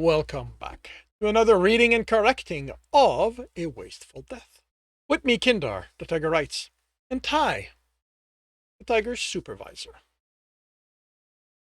Welcome back to another reading and correcting of A Wasteful Death. With me, Kindar, the Tiger writes, and Ty, the Tiger's supervisor.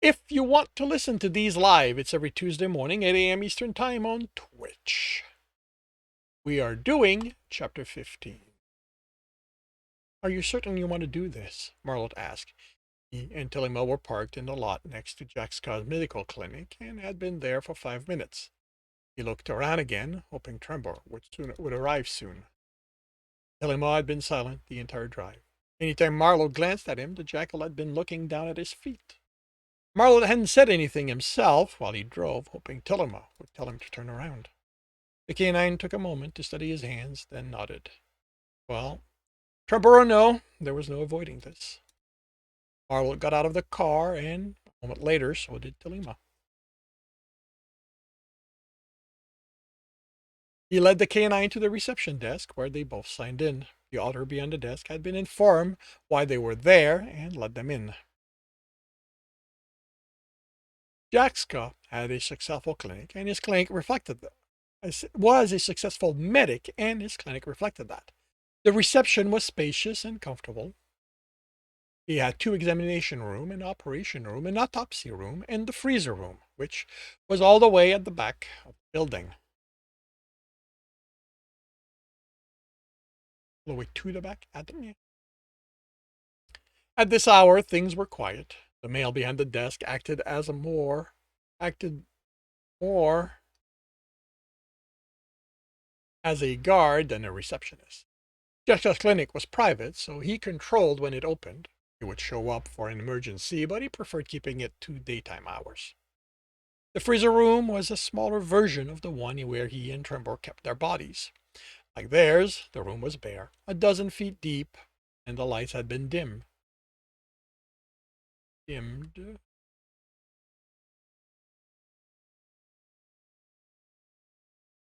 If you want to listen to these live, it's every Tuesday morning, 8 a.m. Eastern Time on Twitch. We are doing Chapter 15. Are you certain you want to do this? Marlot asked. He and Tilima were parked in the lot next to Jack's cosmetical clinic and had been there for 5 minutes. He looked around again, hoping Trembor would arrive soon. Tilima had been silent the entire drive. Anytime Marlot glanced at him, the jackal had been looking down at his feet. Marlot hadn't said anything himself while he drove, hoping Tilima would tell him to turn around. The canine took a moment to study his hands, then nodded. Well, Trembor or no, there was no avoiding this. Marlot got out of the car, and a moment later, so did Tilima. He led the canine to the reception desk, where they both signed in. The otter behind the desk had been informed why they were there and let them in. Jaxka had a successful clinic, and his clinic reflected that. Was a successful medic, and his clinic reflected that. The reception was spacious and comfortable. He had 2 examination room, an operation room, an autopsy room, and the freezer room, which was all the way at the back of the building. All the way to the back? At this hour, things were quiet. The male behind the desk acted more as a guard than a receptionist. Jessica's clinic was private, so he controlled when it opened. He would show up for an emergency, but he preferred keeping it to daytime hours. The freezer room was a smaller version of the one where he and Trembor kept their bodies. Like theirs, the room was bare, a dozen feet deep, and the lights had been dimmed.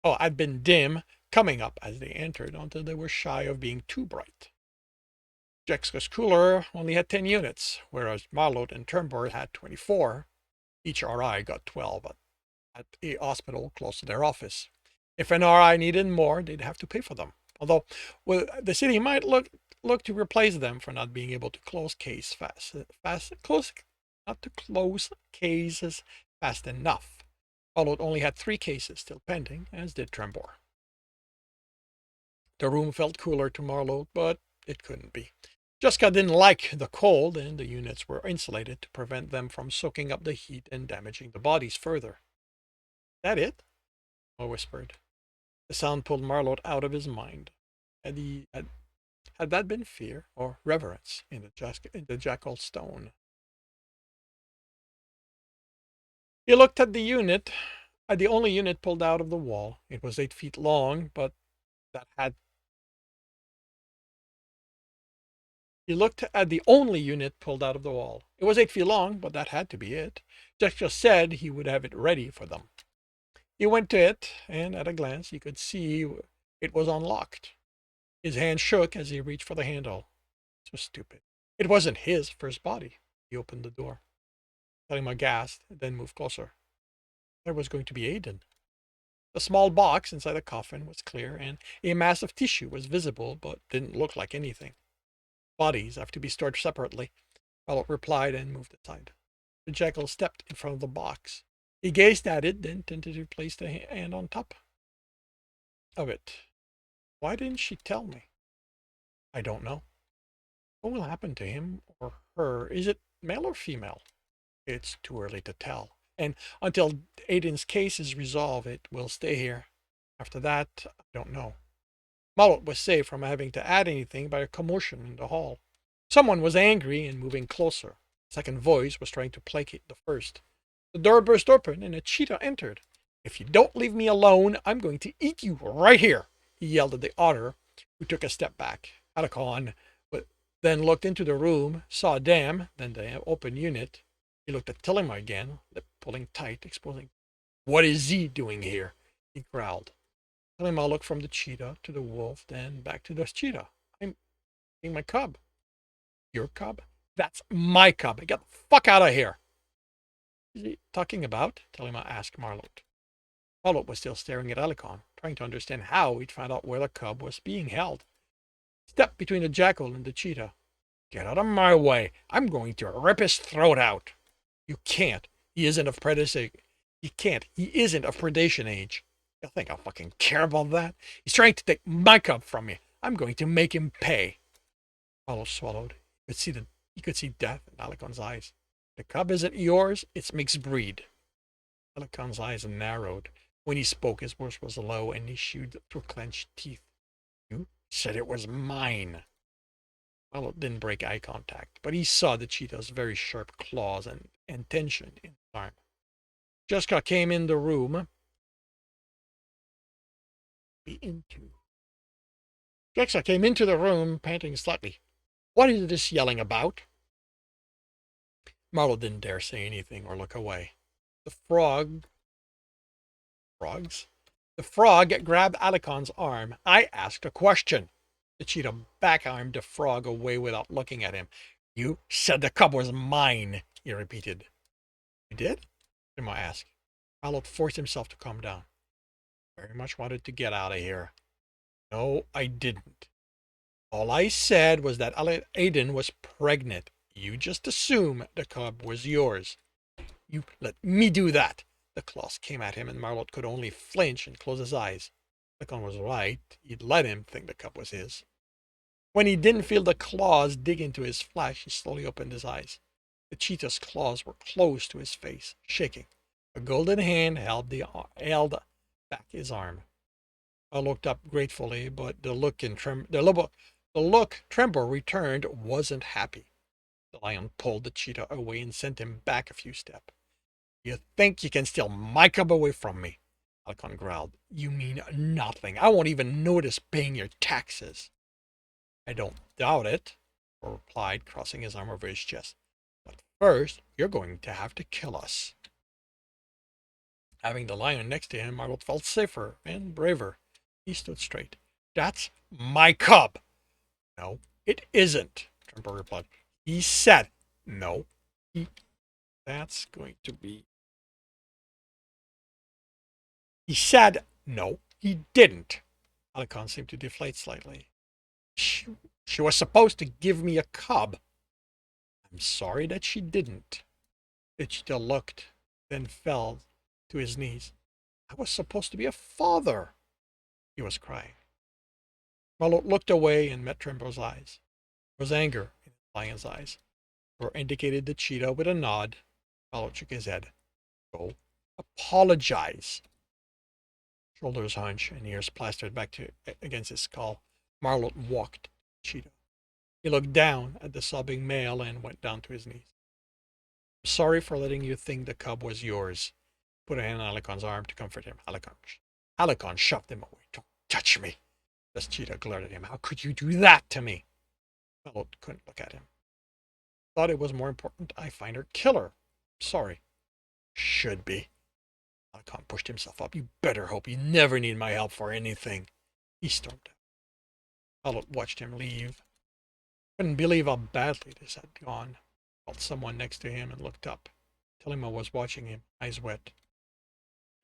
Had been dim coming up as they entered until they were shy of being too bright. Jexka's cooler only had 10 units, whereas Marlot and Trembor had 24. Each RI got 12 at a hospital close to their office. If an RI needed more, they'd have to pay for them. Although the city might look to replace them for not being able to close cases fast enough. Marlot only had 3 cases still pending, as did Trembor. The room felt cooler to Marlot, but it couldn't be. Jessica didn't like the cold, and the units were insulated to prevent them from soaking up the heat and damaging the bodies further. That it? I whispered. The sound pulled Marlot out of his mind. Had that been fear or reverence in the jackal stone? He looked at the only unit pulled out of the wall. It was 8 feet long, but that had He looked at the only unit pulled out of the wall. It was 8 feet long, but that had to be it. Jack just said he would have it ready for them. He went to it, and at a glance he could see it was unlocked. His hand shook as he reached for the handle. So stupid. It wasn't his first body. He opened the door, letting him aghast, then moved closer. There was going to be Aiden. The small box inside the coffin was clear, and a mass of tissue was visible, but didn't look like anything. Bodies have to be stored separately, Marlot replied and moved aside. The jackal stepped in front of the box. He gazed at it, then tentatively placed a hand on top of it. Why didn't she tell me? I don't know. What will happen to him or her? Is it male or female? It's too early to tell. And until Aiden's case is resolved, it will stay here. After that, I don't know. Marlot was saved from having to add anything by a commotion in the hall. Someone was angry and moving closer. The second voice was trying to placate the first. The door burst open and a cheetah entered. If you don't leave me alone, I'm going to eat you right here, he yelled at the otter, who took a step back. Atacon then looked into the room, saw Dam, then the open unit. He looked at Tilima again, lip pulling tight, exposing. What is he doing here? He growled. Tilima looked from the cheetah to the wolf, then back to the cheetah. I'm eating my cub. Your cub? That's my cub. Get the fuck out of here. What is he talking about? Tilima asked Marlot. Marlot was still staring at Alicon, trying to understand how he'd find out where the cub was being held. Step between the jackal and the cheetah. Get out of my way. I'm going to rip his throat out. You can't. He isn't of predation. He can't. He isn't of predation age. You think I'll fucking care about that? He's trying to take my cub from me. I'm going to make him pay. Marlot swallowed. He could see death in Alicon's eyes. The cub isn't yours. It's mixed breed. Alicon's eyes narrowed. When he spoke, his voice was low and he chewed through clenched teeth. You said it was mine. Marlot didn't break eye contact, but he saw the cheetah's very sharp claws and tension in his arm. Jessica came in the room. Jessica came into the room, panting slightly. What is this yelling about? Marlot didn't dare say anything or look away. The frog grabbed Alicon's arm. I asked a question. The cheetah back-armed the frog away without looking at him. You said the cub was mine, he repeated. You did? Emma asked. Marlot forced himself to calm down. Very much wanted to get out of here. No, I didn't. All I said was that Aiden was pregnant. You just assume the cub was yours. You let me do that. The claws came at him, and Marlot could only flinch and close his eyes. Alicon was right. He'd let him think the cub was his. When he didn't feel the claws dig into his flesh, he slowly opened his eyes. The cheetah's claws were close to his face, shaking. A golden hand held back his arm. I looked up gratefully, but the look Trembor returned wasn't happy. The lion pulled the cheetah away and sent him back a few steps. You think you can steal my cub away from me? Alicon growled. You mean nothing. I won't even notice paying your taxes. I don't doubt it, Trembor replied, crossing his arm over his chest. But first, you're going to have to kill us. Having the lion next to him, Marlot felt safer and braver. He stood straight. That's my cub. No, it isn't, Trembor replied. He said, no, that's going to be. He said, no, he didn't. Alicon seemed to deflate slightly. She was supposed to give me a cub. I'm sorry that she didn't. The cheetah looked, then fell to his knees. I was supposed to be a father. He was crying. Marlot looked away and met Trembor's eyes. There was anger in the lion's eyes. Trembor indicated the cheetah with a nod. Marlot shook his head. Go apologize. Shoulders hunched and ears plastered back against his skull. Marlot walked the cheetah. He looked down at the sobbing male and went down to his knees. I'm sorry for letting you think the cub was yours. Put a hand on Alicon's arm to comfort him. Alicon shoved him away. Don't touch me. The cheetah glared at him. How could you do that to me? Marlot couldn't look at him. Thought it was more important I find her killer. Sorry. Should be. Alicon pushed himself up. You better hope you never need my help for anything. He stormed out. Marlot watched him leave. Couldn't believe how badly this had gone. Felt someone next to him and looked up. Telema was watching him, eyes wet.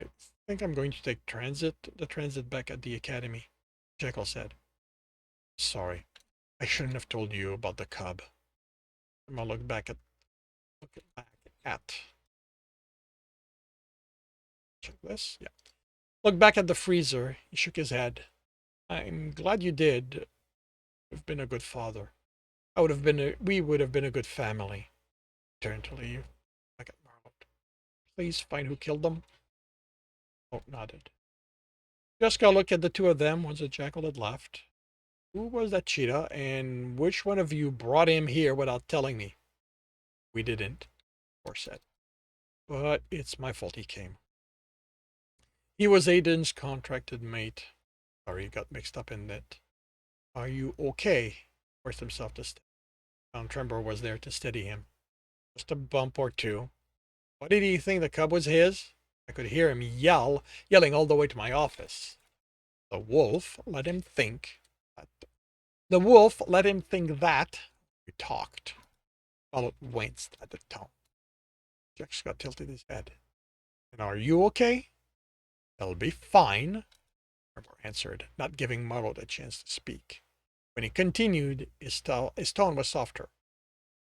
I think I'm going to take the transit back at the academy, Jekyll said. Sorry. I shouldn't have told you about the cub. Telema looked back at check this? Yeah. Looked back at the freezer. He shook his head. I'm glad you did. You've been a good father. We would have been a good family. Turned to leave. Back at Marlot. Please find who killed them. Marlot nodded. Jessica looked at the two of them once the jackal had left. Who was that cheetah, and which one of you brought him here without telling me? We didn't, Thor said. But it's my fault he came. He was Aiden's contracted mate. Sorry, he got mixed up in that. Are you okay? Forced himself to stay. Found Trembor was there to steady him. Just a bump or two. Why did he think the cub was his? I could hear him yelling all the way to my office. The wolf let him think that we talked. Marlot winced at the tone. Jack Scott tilted his head. And are you okay? "They'll be fine," Trembor answered, not giving Marlot a chance to speak. When he continued, his tone was softer.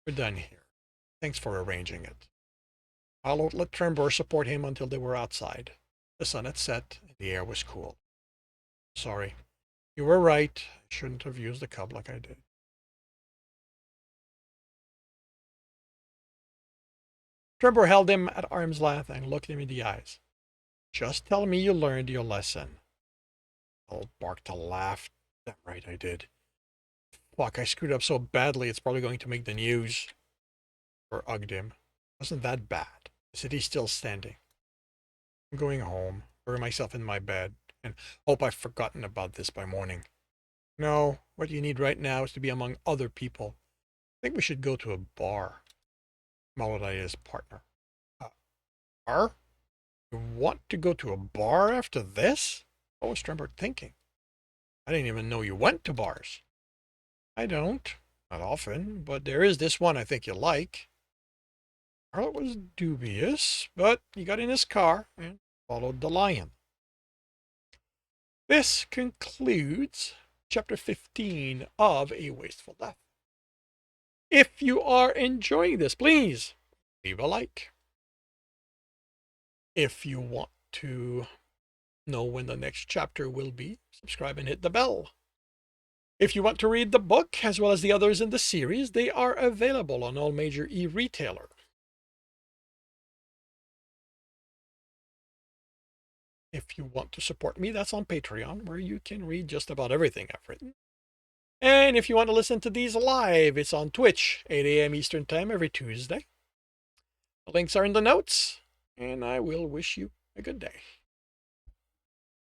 "We're done here. Thanks for arranging it." Marlot let Trembor support him until they were outside. The sun had set, and the air was cool. "Sorry. You were right. I shouldn't have used the cub like I did." Trembor held him at arm's length and looked him in the eyes. "Just tell me you learned your lesson." Old barked a laugh. "Damn right I did. Fuck, I screwed up so badly it's probably going to make the news." Or ugged him. "Wasn't that bad. The city's still standing. I'm going home, bury myself in my bed, and hope I've forgotten about this by morning. No, what you need right now is to be among other people. I think we should go to a bar." Maladia's partner. Bar? You want to go to a bar after this? What was Trembor thinking? "I didn't even know you went to bars." "I don't. Not often, but there is this one I think you'll like." Marlot was dubious, but he got in his car and followed the lion. This concludes Chapter 15 of A Wasteful Death. If you are enjoying this, please leave a like. If you want to know when the next chapter will be, subscribe and hit the bell. If you want to read the book as well as the others in the series, they are available on all major e-retailers. If you want to support me, that's on Patreon, where you can read just about everything I've written. And if you want to listen to these live, it's on Twitch, 8 a.m. Eastern Time every Tuesday. The links are in the notes, and I will wish you a good day.